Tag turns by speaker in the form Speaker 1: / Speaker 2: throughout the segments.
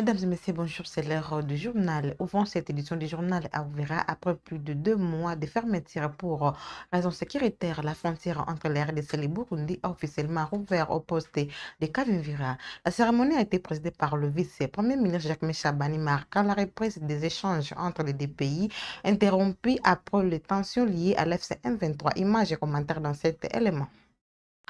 Speaker 1: Mesdames et messieurs, bonjour, c'est l'heure du journal. Ouvrons cette édition du journal à Ouvira après plus de 2 mois de fermeture pour raisons sécuritaires. La frontière entre la RDC et le Burundi a officiellement rouvert au poste de Kavimvira. La cérémonie a été présidée par le vice-premier ministre Jacques Chabani marquant la reprise des échanges entre les deux pays, interrompus après les tensions liées à l'FCM 23. Images et commentaires dans cet élément.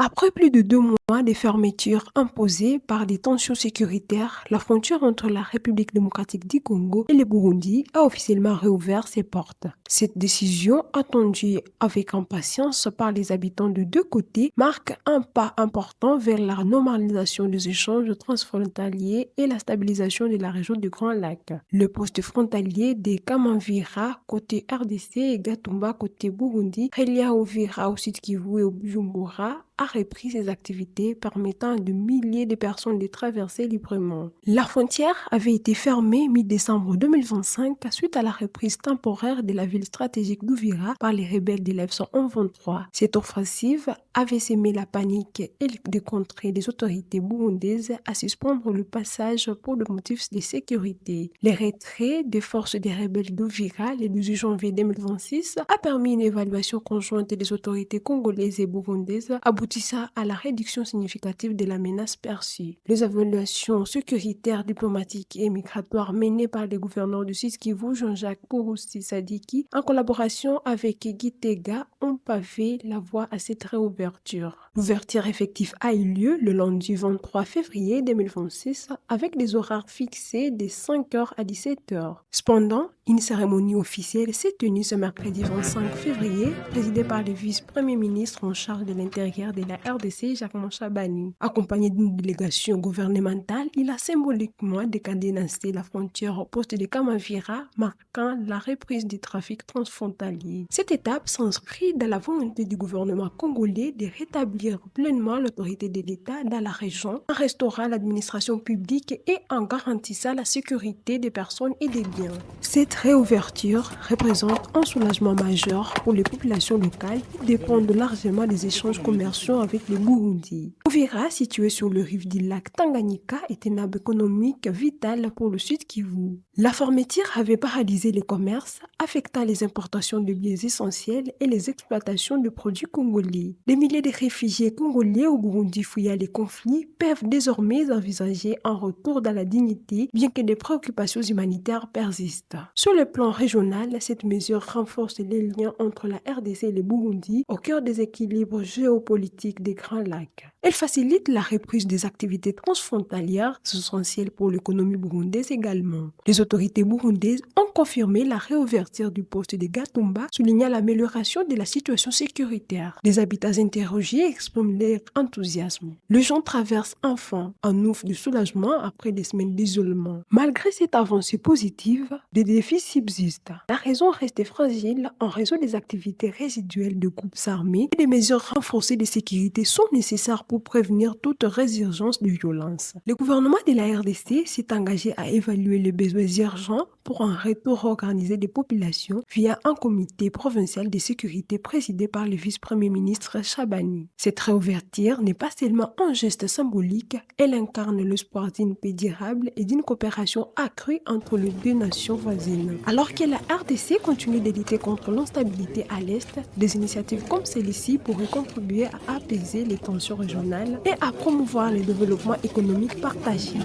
Speaker 2: Après plus de 2 mois de fermeture imposées par des tensions sécuritaires, la frontière entre la République démocratique du Congo et le Burundi a officiellement réouvert ses portes. Cette décision, attendue avec impatience par les habitants de deux côtés, marque un pas important vers la normalisation des échanges transfrontaliers et la stabilisation de la région du Grand Lac. Le poste frontalier de Kamamvira côté RDC et Gatumba côté Burundi, relié à Uvira au Sud Kivu et au Bujumbura, a repris ses activités permettant à de milliers de personnes de traverser librement. La frontière avait été fermée mi-décembre 2025 suite à la reprise temporaire de la ville stratégique d'Uvira par les rebelles de l'F-123. Cette offensive avait sémé la panique et décontré les autorités burundaises à suspendre le passage pour le motif de sécurité. Le retrait des forces des rebelles d'Uvira le 12 janvier 2026 a permis une évaluation conjointe des autorités congolaises et burundaises aboutissant à la réduction significative de la menace perçue. Les évaluations sécuritaires, diplomatiques et migratoires menées par le gouverneur du Sud Kivu, Jean-Jacques Purusi Sadiki, en collaboration avec Guy Tega, ont pavé la voie à cette réouverture. L'ouverture effective a eu lieu le lundi 23 février 2026 avec des horaires fixés de 5h à 17h. Cependant, une cérémonie officielle s'est tenue ce mercredi 25 février, présidée par le vice-premier ministre en charge de l'intérieur de la RDC, Jacques Chabani. Accompagné d'une délégation gouvernementale, il a symboliquement décadenancé la frontière au poste de Kamavira, marquant la reprise du trafic transfrontalier. Cette étape s'inscrit dans la volonté du gouvernement congolais de rétablir pleinement l'autorité de l'État dans la région, en restaurant l'administration publique et en garantissant la sécurité des personnes et des biens. Cette réouverture représente un soulagement majeur pour les populations locales qui dépendent largement des échanges commerciaux avec le Burundi. Uvira, situé sur le rive du lac Tanganyika, est un hub économique vital pour le Sud Kivu. La fermeture avait paralysé les commerces, affectant les importations de biens essentiels et les exploitations de produits congolais. Des milliers de réfugiés congolais au Burundi fuyant les conflits peuvent désormais envisager un retour dans la dignité, bien que des préoccupations humanitaires persistent. Sur le plan régional, cette mesure renforce les liens entre la RDC et le Burundi au cœur des équilibres géopolitiques des Grands Lacs. Elle facilite la reprise des activités transfrontalières, essentielles pour l'économie burundaise également. Les autorités burundaises ont confirmé la réouverture du poste de Gatumba, soulignant l'amélioration de la situation sécuritaire. Les habitants interrogés expriment leur enthousiasme. Les gens traversent enfin un ouf de soulagement après des semaines d'isolement. Malgré cette avancée positive, des défis subsistent. La raison reste fragile en raison des activités résiduelles de groupes armés et des mesures renforcées de sécurité sont nécessaires pour prévenir toute résurgence de violence. Le gouvernement de la RDC s'est engagé à évaluer les besoins urgents pour un retour organisé des populations via un comité provincial de sécurité présidé par le vice-premier ministre Chabani. Cette réouverture n'est pas seulement un geste symbolique, elle incarne l'espoir d'une paix durable et d'une coopération accrue entre les deux nations voisines. Alors que la RDC continue de lutter contre l'instabilité à l'Est, des initiatives comme celle-ci pourraient contribuer à apaiser les tensions régionales et à promouvoir le développement économique partagé.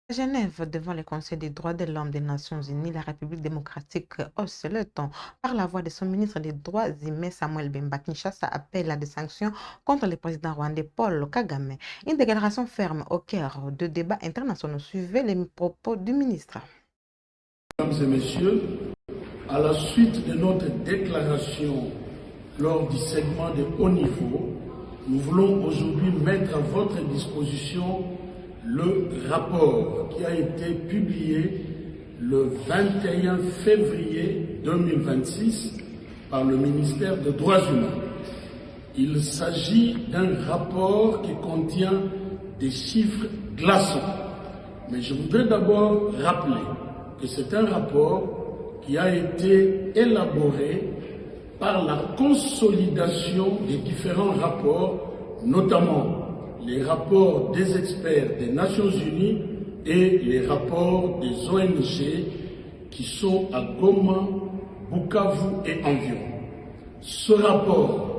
Speaker 1: À Genève, devant le Conseil des droits de l'homme des Nations Unies, la République démocratique hausse le ton. Par la voix de son ministre des Droits humains, Samuel Bemba, Kinshasa appelle à des sanctions contre le président rwandais Paul Kagame. Une déclaration ferme au cœur de débats internationaux. Suivez les propos du ministre.
Speaker 3: Mesdames et messieurs, à la suite de notre déclaration lors du segment de haut niveau, nous voulons aujourd'hui mettre à votre disposition le rapport qui a été publié le 21 février 2026 par le ministère des Droits humains. Il s'agit d'un rapport qui contient des chiffres glaçants. Mais je voudrais d'abord rappeler que c'est un rapport qui a été élaboré par la consolidation des différents rapports, notamment les rapports des experts des Nations Unies et les rapports des ONG qui sont à Goma, Bukavu et environ. Ce rapport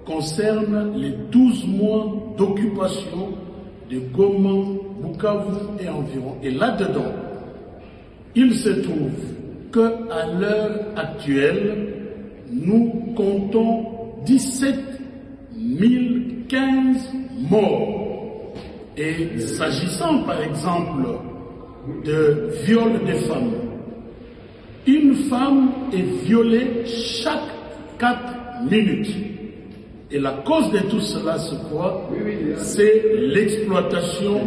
Speaker 3: concerne les 12 mois d'occupation de Goma, Bukavu et environ. Et là-dedans, il se trouve qu'à l'heure actuelle, nous comptons 17 015 morts. Et s'agissant par exemple de viol des femmes, une femme est violée chaque 4 minutes. Et la cause de tout cela, c'est quoi? C'est l'exploitation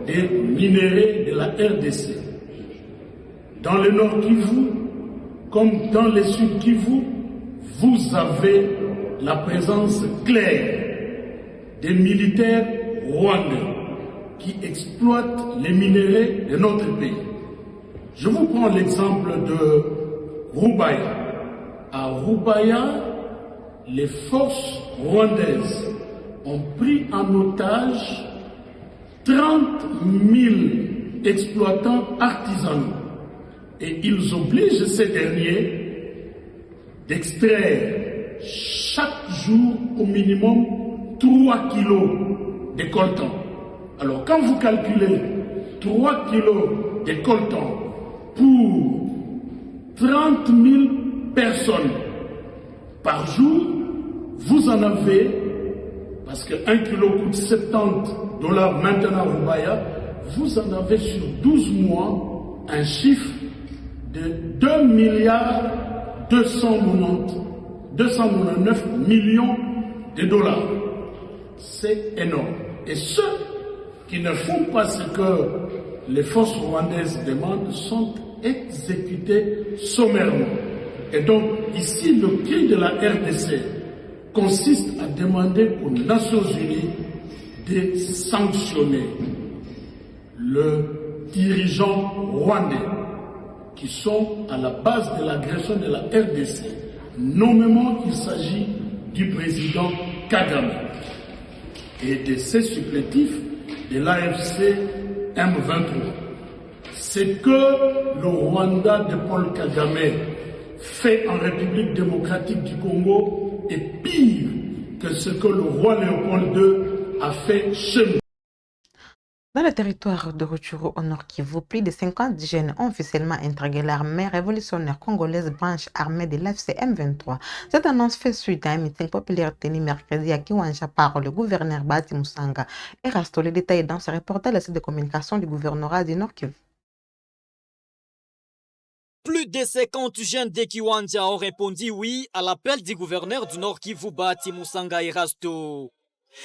Speaker 3: des minéraux de la RDC. Dans le Nord Kivu, comme dans le Sud Kivu, vous avez la présence claire des militaires rwandais qui exploitent les minéraux de notre pays. Je vous prends l'exemple de Rubaya. À Rubaya, les forces rwandaises ont pris en otage 30 000 exploitants artisanaux et ils obligent ces derniers d'extraire chaque jour au minimum 3 kilos de coltan. Alors quand vous calculez 3 kilos de coltan pour 30 000 personnes par jour, vous en avez, parce que 1 kilo coûte $70 maintenant au Rubaya, vous en avez sur 12 mois un chiffre de 2 milliards 299 millions de dollars. C'est énorme. Et ceux qui ne font pas ce que les forces rwandaises demandent sont exécutés sommairement. Et donc, ici, le cri de la RDC consiste à demander aux Nations Unies de sanctionner le dirigeant rwandais qui sont à la base de l'agression de la RDC. Nommément, il s'agit du président Kagame et de ses supplétifs de l'AFC M23. Ce que le Rwanda de Paul Kagame fait en République démocratique du Congo est pire que ce que le roi Léopold II a fait chez nous.
Speaker 1: Dans le territoire de Rutshuru au Nord Kivu, plus de 50 jeunes ont officiellement intégré l'armée révolutionnaire congolaise branche armée de l'AFC M23. Cette annonce fait suite à un meeting populaire tenu mercredi à Kiwanja par le gouverneur Bahati Musanga. Et reste les détails dans ce reportage de communication du gouvernorat du Nord Kivu.
Speaker 4: Plus de 50 jeunes de Kiwanja ont répondu oui à l'appel du gouverneur du Nord Kivu Bahati Musanga Erasto.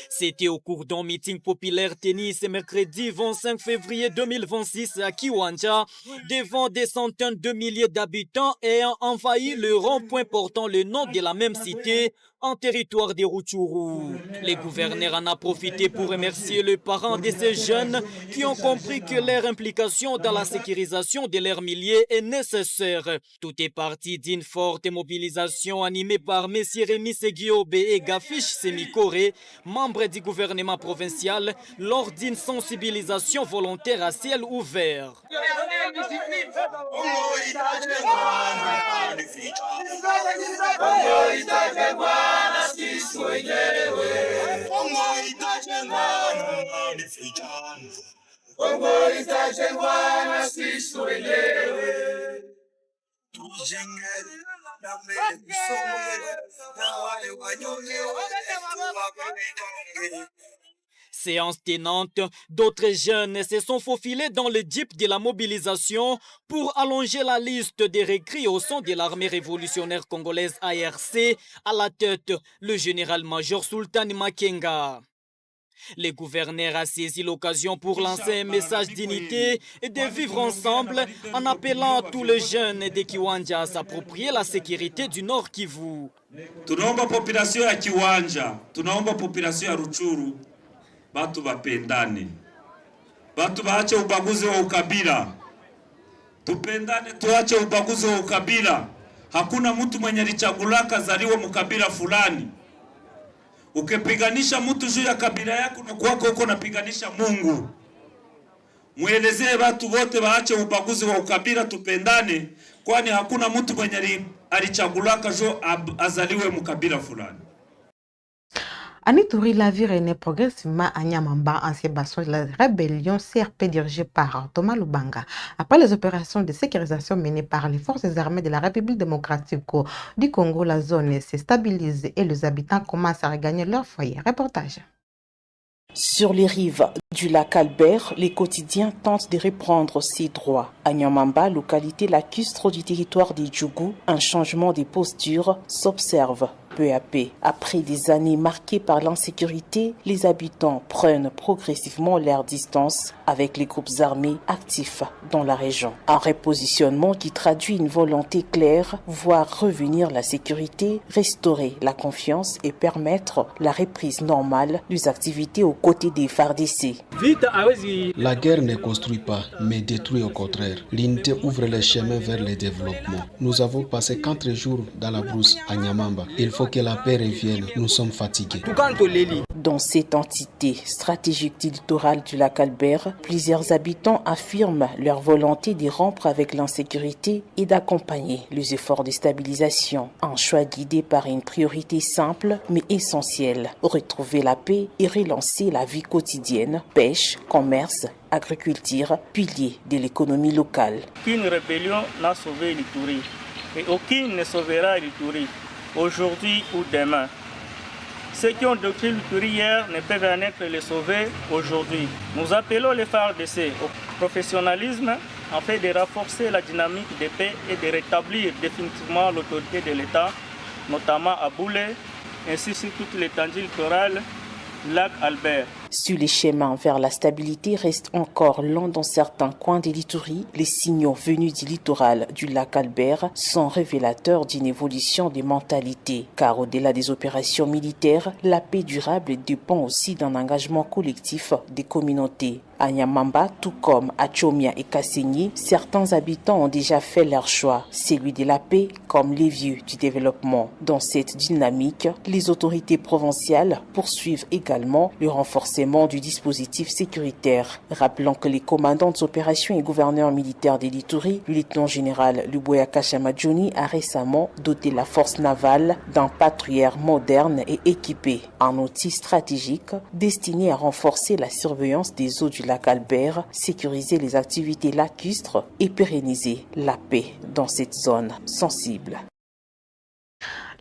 Speaker 4: C'était au cours d'un meeting populaire tenu ce mercredi 25 février 2026 à Kiwanja, devant des centaines de milliers d'habitants ayant envahi le rond-point portant le nom de la même cité en territoire de Rutshuru. Le gouverneur en a profité pour remercier les parents de ces jeunes qui ont compris que leur implication dans la sécurisation de leur milieu est nécessaire. Tout est parti d'une forte mobilisation animée par M. Rémi Segiobe et Gafiche Semikore, membres du gouvernement provincial, lors d'une sensibilisation volontaire à ciel ouvert. Séance tenante, d'autres jeunes se sont faufilés dans le jeep de la mobilisation pour allonger la liste des recrues au sein de l'armée révolutionnaire congolaise ARC, à la tête le général-major Sultan Makenga. Le gouverneur a saisi l'occasion pour lancer un message d'unité et de vivre ensemble en appelant tous les jeunes de Kiwanja à s'approprier la sécurité du Nord Kivu.
Speaker 5: Tunaomba population ya Kiwanja, tunaomba population ya Rutshuru, batu bapendane. Batu baache ubaguzi wa ukabila. Tupendane, tuache ubaguzi wa ukabila. Hakuna mtu mwenye alichagulaka zaliwa mukabila fulani. Ukipiganisha mtu juu ya kabila yako na kwako uko napiganisha Mungu. Muelezee watu wote waache ubaguzi wa ukabila, tupendane, kwani hakuna mtu mwenye alichagulaka jo azaliwe mkabila fulani.
Speaker 1: À Ituri, la vie renaît progressivement à Nyamamba, ancien bastion de la rébellion CRP dirigée par Thomas Lubanga. Après les opérations de sécurisation menées par les forces armées de la République démocratique du Congo, la zone s'est stabilisée et les habitants commencent à regagner leur foyer. Reportage.
Speaker 6: Sur les rives du lac Albert, les quotidiens tentent de reprendre ses droits. À Nyamamba, localité lacustre du territoire des Djougou, un changement de posture s'observe peu à peu. Après des années marquées par l'insécurité, les habitants prennent progressivement leur distance avec les groupes armés actifs dans la région. Un repositionnement qui traduit une volonté claire, voir revenir la sécurité, restaurer la confiance et permettre la reprise normale des activités aux côtés des FARDC.
Speaker 7: La guerre ne construit pas, mais détruit au contraire. L'unité ouvre les chemins vers le développement. Nous avons passé 4 jours dans la brousse à Nyamamba. Il faut que la paix revienne. Nous sommes fatigués.
Speaker 6: Dans cette entité stratégique du littoral du lac Albert, plusieurs habitants affirment leur volonté de rompre avec l'insécurité et d'accompagner les efforts de stabilisation. Un choix guidé par une priorité simple mais essentielle, retrouver la paix et relancer la vie quotidienne, pêche, commerce, agriculture, piliers de l'économie locale.
Speaker 8: Aucune rébellion n'a sauvé l'Ituri et aucune ne sauvera l'Ituri aujourd'hui ou demain. Ceux qui ont détruit l'Ituri hier ne peuvent en être les sauver aujourd'hui. Nous appelons les FARDC au professionnalisme afin de renforcer la dynamique de paix et de rétablir définitivement l'autorité de l'État, notamment à Boulé, ainsi sur toute l'étendue littorale lac Albert.
Speaker 6: Sur les chemins vers la stabilité restent encore longs dans certains coins de l'Ituri. Les signaux venus du littoral du lac Albert sont révélateurs d'une évolution des mentalités. Car au-delà des opérations militaires, la paix durable dépend aussi d'un engagement collectif des communautés. À Nyamamba, tout comme à Tchomia et Kassigny, certains habitants ont déjà fait leur choix, celui de la paix comme les vieux du développement. Dans cette dynamique, les autorités provinciales poursuivent également le renforcement du dispositif sécuritaire. Rappelons que les commandants des opérations et gouverneurs militaires de l'Ituri, le lieutenant-général Luboya Kashamadjouni, a récemment doté la force navale d'un patrouilleur moderne et équipé, un outil stratégique destiné à renforcer la surveillance des eaux du lac Albert, sécuriser les activités lacustres et pérenniser la paix dans cette zone sensible.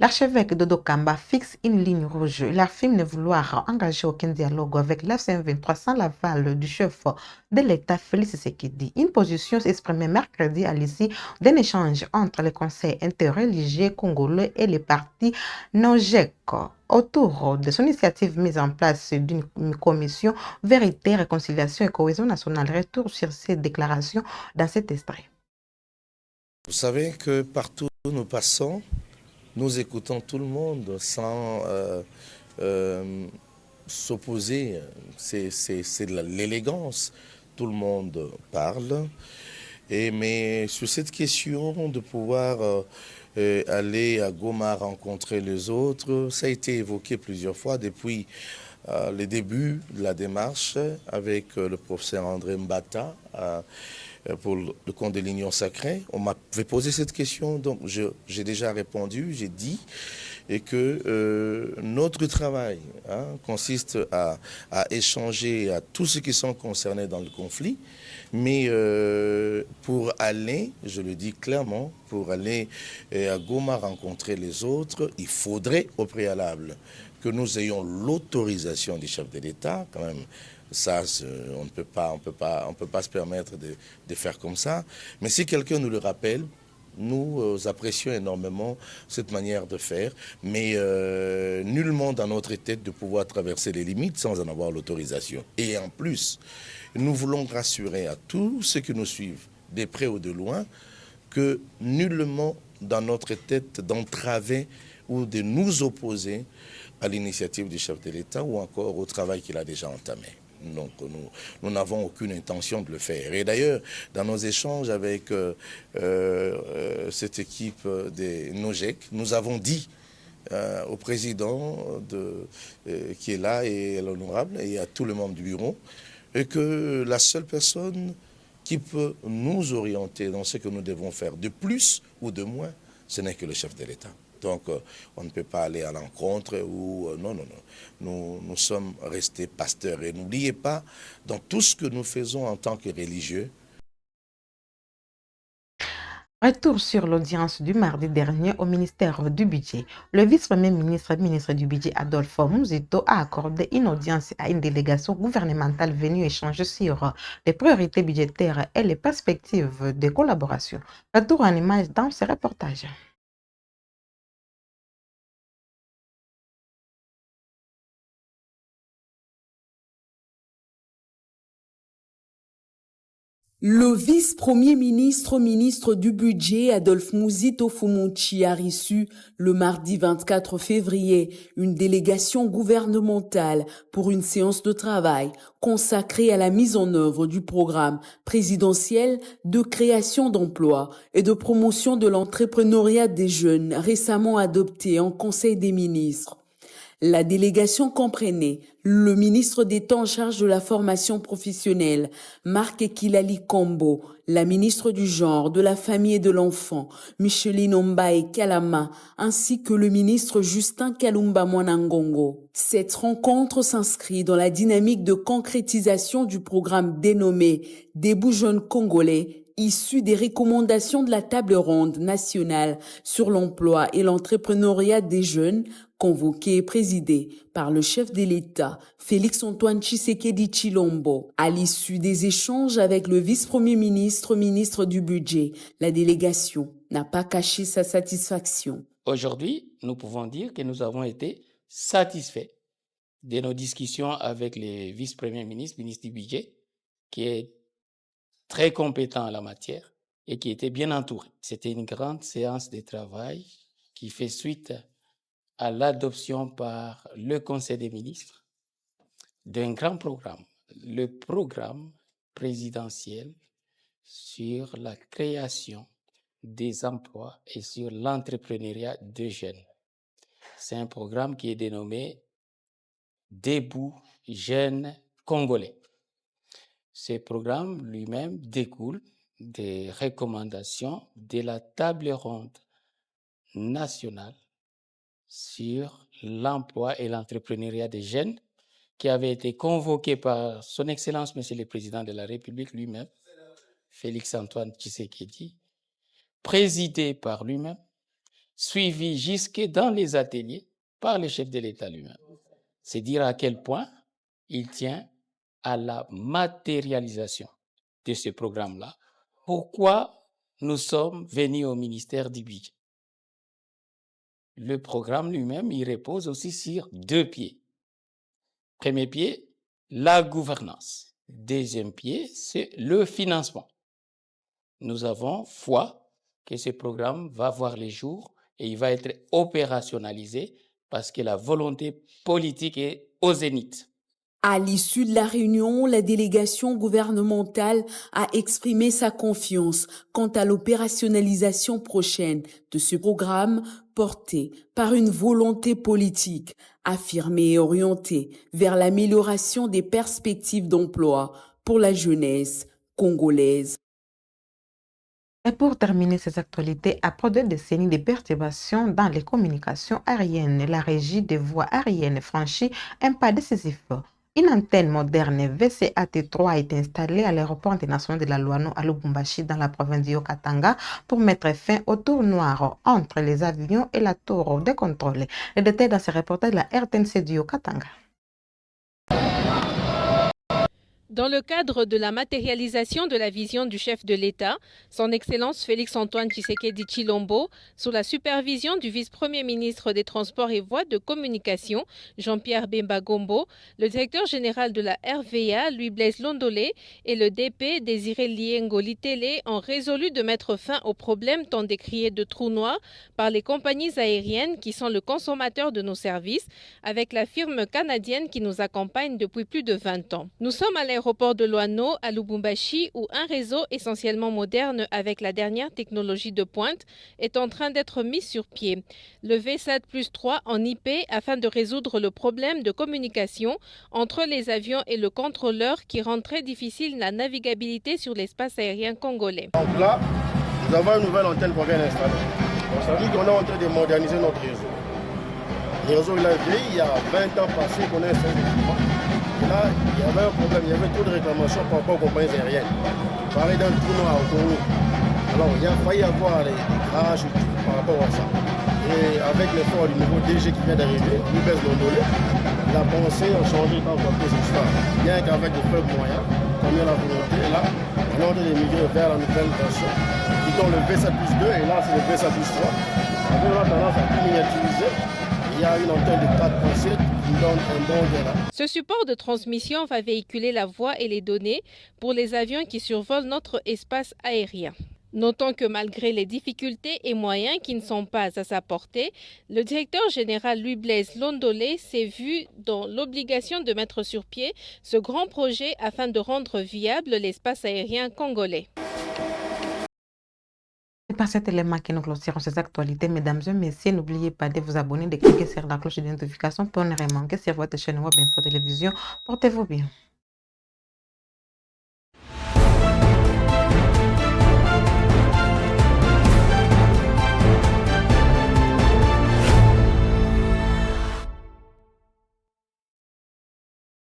Speaker 1: L'archevêque Dodo Kamba fixe une ligne rouge. Il affirme ne vouloir engager aucun dialogue avec l'FCM23 sans l'aval du chef de l'État, Félix Tshisekedi. Une position exprimée mercredi à l'issue d'un échange entre le Conseil interreligieux congolais et les partis NOJEC autour de son initiative mise en place d'une commission Vérité, Réconciliation et Cohésion nationale. Retour sur ces déclarations dans cet extrait.
Speaker 9: Vous savez que partout où nous passons, nous écoutons tout le monde sans s'opposer. C'est de l'élégance. Tout le monde parle. Mais sur cette question de pouvoir aller à Goma rencontrer les autres, ça a été évoqué plusieurs fois depuis le début de la démarche avec le professeur André Mbata pour le compte de l'Union sacrée. On m'avait posé cette question, donc j'ai déjà répondu, j'ai dit et que notre travail consiste à échanger à tous ceux qui sont concernés dans le conflit, mais pour aller, je le dis clairement, pour aller à Goma rencontrer les autres, il faudrait au préalable que nous ayons l'autorisation du chef de l'État, quand même. Ça, on ne peut pas se permettre de faire comme ça. Mais si quelqu'un nous le rappelle, nous apprécions énormément cette manière de faire, mais nullement dans notre tête de pouvoir traverser les limites sans en avoir l'autorisation. Et en plus, nous voulons rassurer à tous ceux qui nous suivent, de près ou de loin, que nullement dans notre tête d'entraver ou de nous opposer à l'initiative du chef de l'État ou encore au travail qu'il a déjà entamé. Donc nous n'avons aucune intention de le faire. Et d'ailleurs, dans nos échanges avec cette équipe des NOJEC, nous avons dit au président qui est là et à l'honorable et à tout le monde du bureau, et que la seule personne qui peut nous orienter dans ce que nous devons faire de plus ou de moins, ce n'est que le chef de l'État. Donc on ne peut pas aller à l'encontre ou non. Nous sommes restés pasteurs. Et n'oubliez pas, dans tout ce que nous faisons en tant que religieux,
Speaker 1: Retour sur l'audience du mardi dernier au ministère du Budget. Le vice-premier ministre du Budget Adolphe Muzito a accordé une audience à une délégation gouvernementale venue échanger sur les priorités budgétaires et les perspectives de collaboration. Retour en image dans ce reportage.
Speaker 10: Le vice-premier ministre du Budget, Adolphe Muzito Fumunchi, a reçu le mardi 24 février une délégation gouvernementale pour une séance de travail consacrée à la mise en œuvre du programme présidentiel de création d'emplois et de promotion de l'entrepreneuriat des jeunes récemment adopté en Conseil des ministres. La délégation comprenait le ministre d'État en charge de la formation professionnelle, Marc Kilali Kombo, la ministre du Genre, de la Famille et de l'Enfant, Micheline Ombaye Kalama, ainsi que le ministre Justin Kalumba Mwanangongo. Cette rencontre s'inscrit dans la dynamique de concrétisation du programme dénommé Debout jeunes congolais, issu des recommandations de la table ronde nationale sur l'emploi et l'entrepreneuriat des jeunes, convoquée et présidée par le chef de l'État, Félix-Antoine Tshisekedi Tshilombo. À l'issue des échanges avec le vice-premier ministre du Budget, la délégation n'a pas caché sa satisfaction.
Speaker 11: Aujourd'hui, nous pouvons dire que nous avons été satisfaits de nos discussions avec les vice-premiers ministres du Budget, qui est très compétent en la matière et qui était bien entouré. C'était une grande séance de travail qui fait suite à l'adoption par le Conseil des ministres d'un grand programme, le programme présidentiel sur la création des emplois et sur l'entrepreneuriat des jeunes. C'est un programme qui est dénommé Debout jeunes congolais. Ce programme lui-même découle des recommandations de la table ronde nationale sur l'emploi et l'entrepreneuriat des jeunes qui avait été convoquée par son Excellence, Monsieur le Président de la République lui-même, Félix-Antoine Tshisekedi, présidé par lui-même, suivi jusque dans les ateliers par le chef de l'État lui-même. C'est dire à quel point il tient à la matérialisation de ce programme-là. Pourquoi nous sommes venus au ministère du Budget? Le programme lui-même, il repose aussi sur deux pieds. Premier pied, la gouvernance. Deuxième pied, c'est le financement. Nous avons foi que ce programme va voir les jours et il va être opérationnalisé parce que la volonté politique est au zénith.
Speaker 10: À l'issue de la réunion, la délégation gouvernementale a exprimé sa confiance quant à l'opérationnalisation prochaine de ce programme porté par une volonté politique affirmée et orientée vers l'amélioration des perspectives d'emploi pour la jeunesse congolaise.
Speaker 1: Et pour terminer ces actualités, après 2 décennies de perturbations dans les communications aériennes, la régie des voies aériennes franchit un pas décisif. Une antenne moderne VCAT3 a été installée à l'aéroport international de la Luano à Lubumbashi dans la province du Haut-Katanga pour mettre fin au tour noir entre les avions et la tour de contrôle. Les détails dans ce reportage de la RTNC du Haut-Katanga.
Speaker 12: Dans le cadre de la matérialisation de la vision du chef de l'État, son Excellence Félix-Antoine Tshisekedi Tshilombo, sous la supervision du vice-premier ministre des Transports et Voies de Communication, Jean-Pierre Bemba Gombo, le directeur général de la RVA, Louis-Blaise Londolé, et le DP Désiré Liengo Litele ont résolu de mettre fin au problème tant décrié de trous noirs par les compagnies aériennes qui sont le consommateur de nos services, avec la firme canadienne qui nous accompagne depuis plus de 20 ans. Nous sommes à l'aéroport l'aéroport de Loano à Lubumbashi, où un réseau essentiellement moderne avec la dernière technologie de pointe est en train d'être mis sur pied. Le V7+3 en IP afin de résoudre le problème de communication entre les avions et le contrôleur qui rend très difficile la navigabilité sur l'espace aérien congolais.
Speaker 13: Donc là, nous avons une nouvelle antenne qu'on vient d'installer. Ça veut dire qu'on est en train de moderniser notre réseau. Le réseau il a vieilli, il y a 20 ans passé qu'on a installé l'équipement. Et là, il y avait un problème, il y avait trop de réclamations par rapport aux compagnies aériennes. On parlait d'un trou noir au Congo. Alors il a failli avoir des crashs par rapport à ça. Et avec l'effort du nouveau DG qui vient d'arriver, Rubens Londolé, il a pensé à changer tant qu'on peut cette histoire. Bien qu'avec de faibles moyens, comme il y a la volonté, et là, on est en train de migrer vers la nouvelle version, qui donne le V7+2, et là c'est le V7+3. On a tendance à tout miniaturiser. Il y a une antenne de 4.7 qui donne un bon gain.
Speaker 12: Ce support de transmission va véhiculer la voix et les données pour les avions qui survolent notre espace aérien. Notons que malgré les difficultés et moyens qui ne sont pas à sa portée, le directeur général Louis-Blaise Londolé s'est vu dans l'obligation de mettre sur pied ce grand projet afin de rendre viable l'espace aérien congolais.
Speaker 1: C'est par cet élément que nous clôturons ces actualités. Mesdames et messieurs, n'oubliez pas de vous abonner, de cliquer sur la cloche de notification pour ne rien manquer sur votre chaîne web Info Télévision. Portez-vous bien.